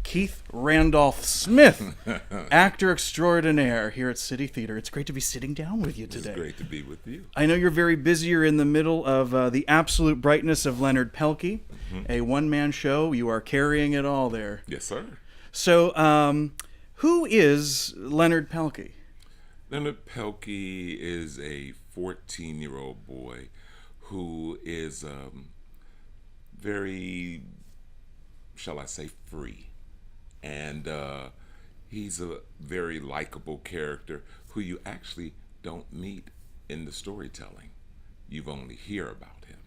Keith Randolph Smith, actor extraordinaire here at City Theater. It's great to be sitting down with you today. It's great to be with you. I know you're very busy. You're in the middle of The Absolute Brightness of Leonard Pelkey, a one-man show. You are carrying it all there. Yes, sir. So, who is Leonard Pelkey? Leonard Pelkey is a 14-year-old boy who is very, shall I say, free. And he's a very likable character who you actually don't meet in the storytelling. You've only hear about him.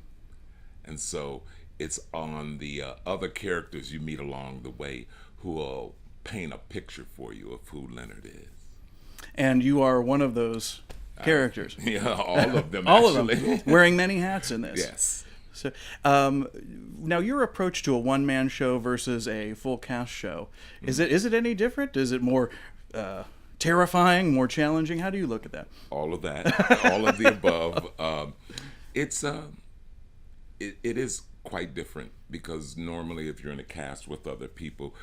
And so it's on the other characters you meet along the way who will paint a picture for you of who Leonard is. And you are one of those characters. Yeah, all of them. All actually. of them. Wearing many hats in this. Yes. So, now your approach to a one-man show versus a full cast show, is it any different? Is it more terrifying, more challenging? How do you look at that? All of that, all of the above. It is quite different because normally if you're in a cast with other people,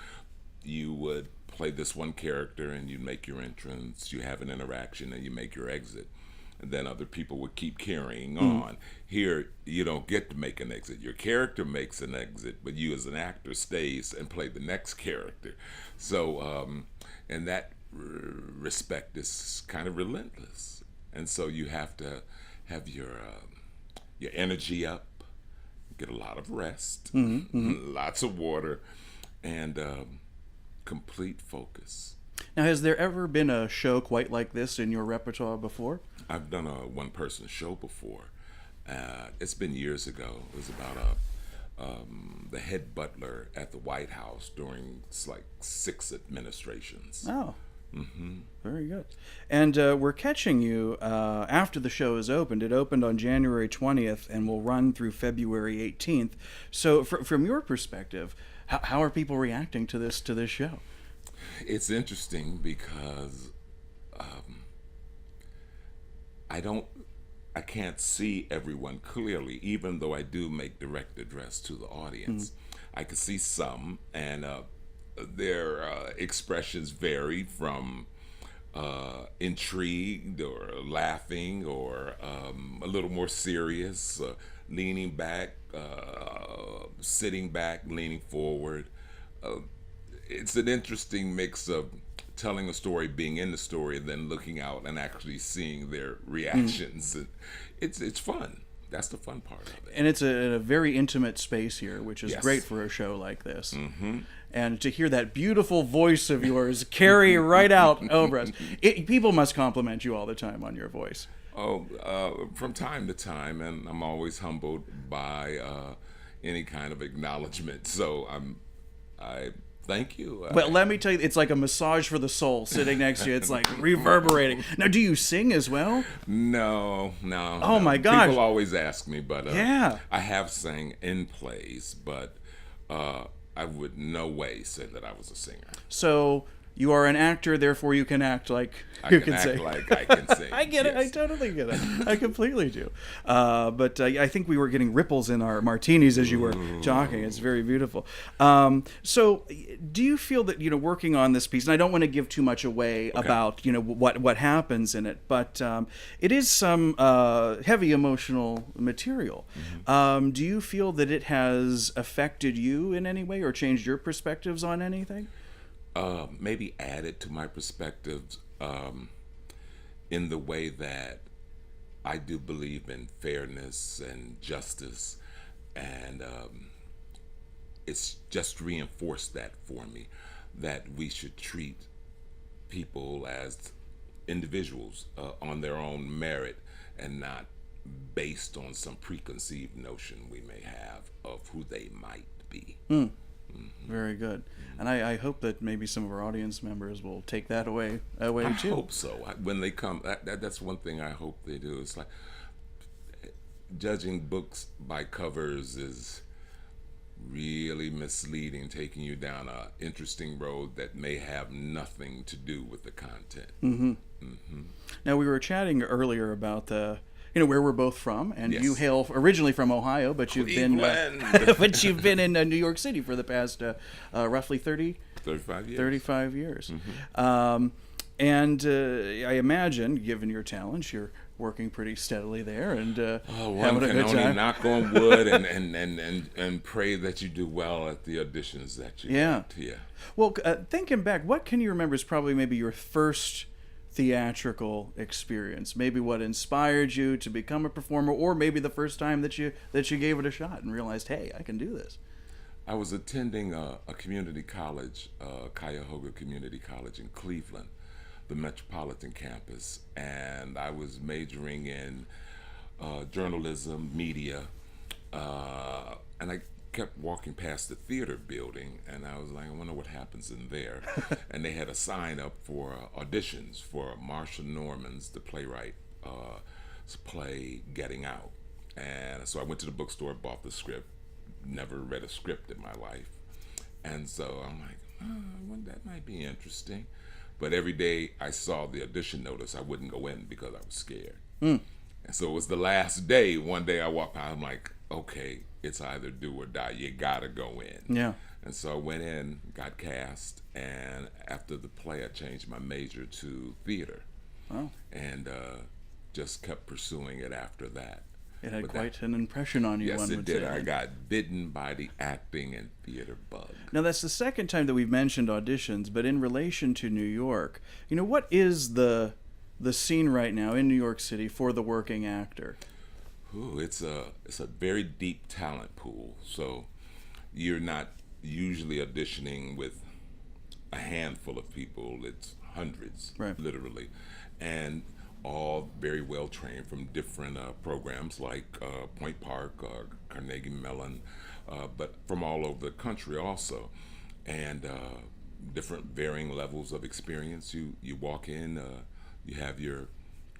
you would play this one character and you make your entrance, you have an interaction, and you make your exit. And then other people would keep carrying on. Here, you don't get to make an exit. Your character makes an exit, but you as an actor stays and play the next character. So, in that respect, it's kind of relentless. And so you have to have your energy up, get a lot of rest, lots of water, and complete focus. Now, has there ever been a show quite like this in your repertoire before? I've done a one-person show before. It's been years ago. It was about the head butler at the White House during like 6 administrations. Oh, very good. And we're catching you after the show is opened. It opened on January 20th and will run through February 18th. So from your perspective, how are people reacting to this show? It's interesting because I can't see everyone clearly, even though I do make direct address to the audience. I can see some, and their expressions vary from intrigued or laughing or a little more serious, leaning back, sitting back, leaning forward. It's an interesting mix of telling a story, being in the story, then looking out and actually seeing their reactions. And it's fun. That's the fun part of it. And it's a very intimate space here, which is great for a show like this. And to hear that beautiful voice of yours carry right out over us. People must compliment you all the time on your voice. From time to time, and I'm always humbled by any kind of acknowledgement. So I thank you. Well, let me tell you, it's like a massage for the soul sitting next to you. It's like reverberating. Now, do you sing as well? No. Oh, my gosh. People always ask me, but yeah. I have sang in plays, but I would no way say that I was a singer. So you are an actor, therefore you can act like I can act like I can sing. I get it. I totally get it. I completely do. But I think we were getting ripples in our martinis as you were talking. It's very beautiful. So do you feel that, working on this piece, and I don't want to give too much away about, what happens in it, but it is some heavy emotional material. Do you feel that it has affected you in any way or changed your perspectives on anything? Maybe added to my perspectives in the way that I do believe in fairness and justice, and it's just reinforced that for me, that we should treat people as individuals on their own merit and not based on some preconceived notion we may have of who they might be. Very good. And I hope that maybe some of our audience members will take that away too. I hope so. When they come, that's one thing I hope they do. It's like judging books by covers is really misleading, taking you down an interesting road that may have nothing to do with the content. Now, we were chatting earlier about the where we're both from, and Yes. you hail originally from Ohio, but you've been Cleveland. but you've been in New York City for the past roughly 30 35 years. 35 years. And I imagine, given your talents, you're working pretty steadily there and One having a can good only time. knock on wood and pray that you do well at the auditions that you get. Yeah. Well, thinking back, what can you remember is probably maybe your first theatrical experience? Maybe what inspired you to become a performer, or maybe the first time that you gave it a shot and realized, hey, I can do this. I was attending a community college, Cuyahoga Community College in Cleveland, the Metropolitan campus, and I was majoring in journalism, media, and I kept walking past the theater building, and I was like, I wonder what happens in there. And they had a sign up for auditions for Marshall Norman's, the playwright, play Getting Out. And so I went to the bookstore, bought the script, never read a script in my life. And so I'm like, that might be interesting. But every day I saw the audition notice, I wouldn't go in because I was scared. And so it was the last day. One day I walked out, I'm like, okay, it's either do or die. You gotta go in. Yeah. And so I went in, got cast, and after the play, I changed my major to theater. Wow. And just kept pursuing it after that. It had But quite an impression on you, Yes, one it would did. say. I got bitten by the acting and theater bug. Now, that's the second time that we've mentioned auditions, but in relation to New York, what is the scene right now in New York City for the working actor? Ooh, it's a very deep talent pool. So you're not usually auditioning with a handful of people. It's hundreds, Right. literally, and all very well trained from different programs like Point Park or Carnegie Mellon, but from all over the country also, and different varying levels of experience. You walk in, you have your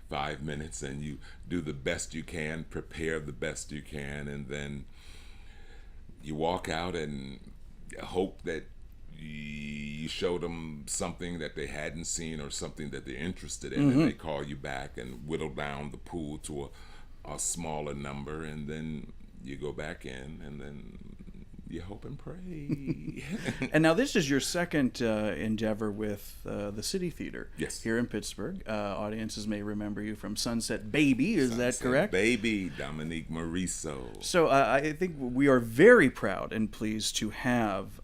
5 minutes, and you do the best you can, prepare the best you can, and then you walk out and hope that you show them something that they hadn't seen or something that they're interested in, and they call you back and whittle down the pool to a smaller number, and then you go back in, and then you hope and pray. And now this is your second endeavor with the City Theater. Yes. Here in Pittsburgh. Audiences may remember you from Sunset Baby, is that correct? Baby, Dominique Morisseau. So I think we are very proud and pleased to have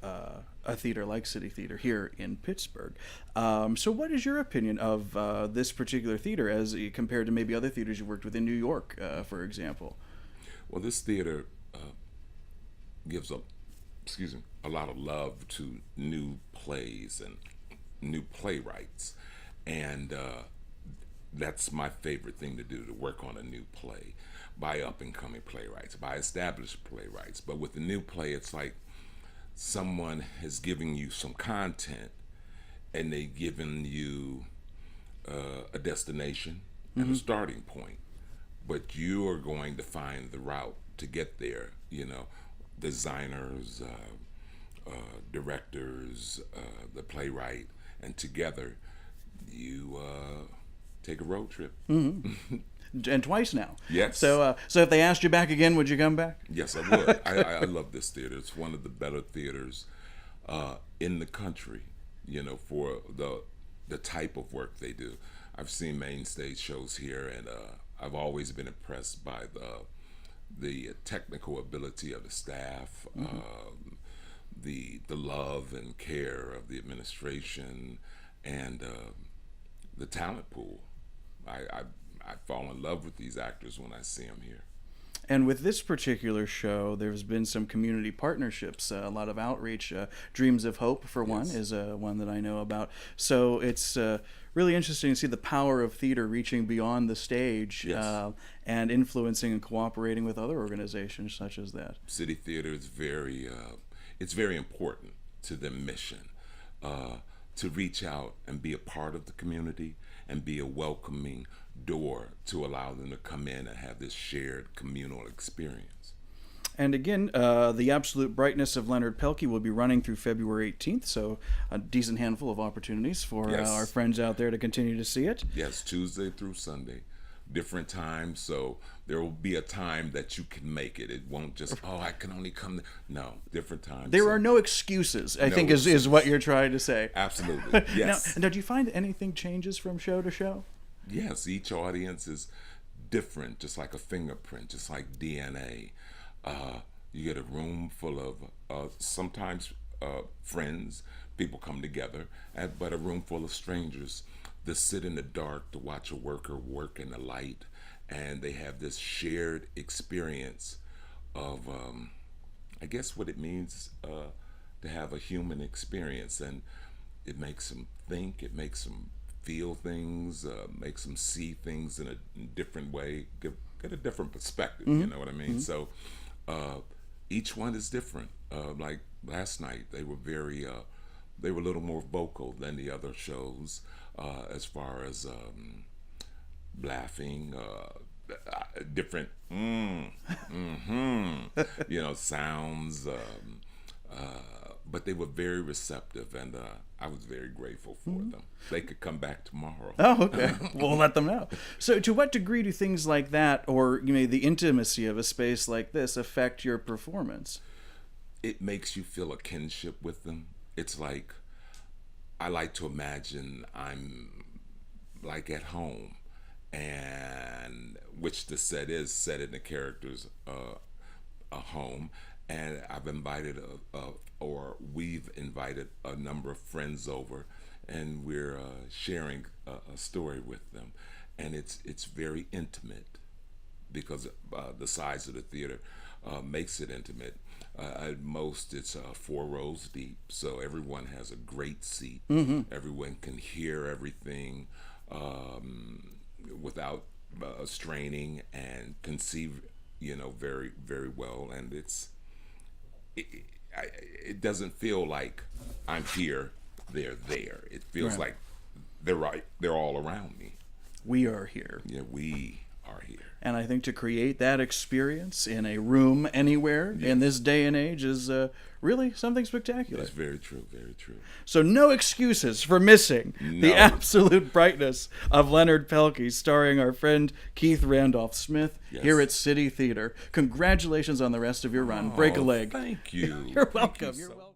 a theater like City Theater here in Pittsburgh. So what is your opinion of this particular theater as compared to maybe other theaters you worked with in New York, for example? Well, this theater gives a lot of love to new plays and new playwrights, and that's my favorite thing to do, to work on a new play by up-and-coming playwrights, by established playwrights. But with the new play, it's like someone has given you some content, and they've given you a destination and a starting point, but you are going to find the route to get there. Designers, directors, the playwright, and together you take a road trip. And twice now. Yes. So if they asked you back again, would you come back? Yes, I would. I love this theater. It's one of the better theaters in the country, for the type of work they do. I've seen main stage shows here, and I've always been impressed by the technical ability of the staff, the love and care of the administration, and the talent pool. I fall in love with these actors when I see them here. And with this particular show, there's been some community partnerships, a lot of outreach. Dreams of Hope, for one, is one that I know about. So it's really interesting to see the power of theater reaching beyond the stage and influencing and cooperating with other organizations such as that. City Theater is it's very important to their mission to reach out and be a part of the community and be a welcoming door to allow them to come in and have this shared communal experience. And again, The Absolute Brightness of Leonard Pelkey will be running through February 18th, so a decent handful of opportunities for our friends out there to continue to see it. Yes, Tuesday through Sunday. different times. So there will be a time that you can make it. It won't just, oh, I can only come. No, different times. There So are no excuses, I No think, is excuses. what you're trying to say. absolutely, yes. Now, do you find anything changes from show to show? Yes, each audience is different, just like a fingerprint, just like DNA. You get a room full of sometimes friends, people come together, but a room full of strangers that sit in the dark to watch a worker work in the light, and they have this shared experience of, I guess, what it means to have a human experience, and it makes them think, it makes them feel things, makes them see things in a different way, get a different perspective. You know what I mean? So each one is different. Like last night, they were they were a little more vocal than the other shows as far as laughing, different, sounds. But they were very receptive, and I was very grateful for them. They could come back tomorrow. Oh, okay. We'll let them know. So, to what degree do things like that, or the intimacy of a space like this, affect your performance? It makes you feel a kinship with them. It's like, I like to imagine I'm like at home, and which the set is set in the character's a home, and I've invited or we've invited a number of friends over, and we're sharing a story with them, and it's very intimate because the size of the theater makes it intimate. At most, it's 4 rows deep, so everyone has a great seat. Everyone can hear everything without straining, and conceive, very, very well. And it doesn't feel like I'm here, they're there. It feels like they're all around me. We are here. Yeah, we are here. And I think to create that experience in a room anywhere in this day and age is really something spectacular. That's very true, very true. So no excuses for missing the absolute brightness of Leonard Pelkey, starring our friend Keith Randolph Smith here at City Theater. Congratulations on the rest of your run. Break a leg. Thank you. You're welcome. You're welcome.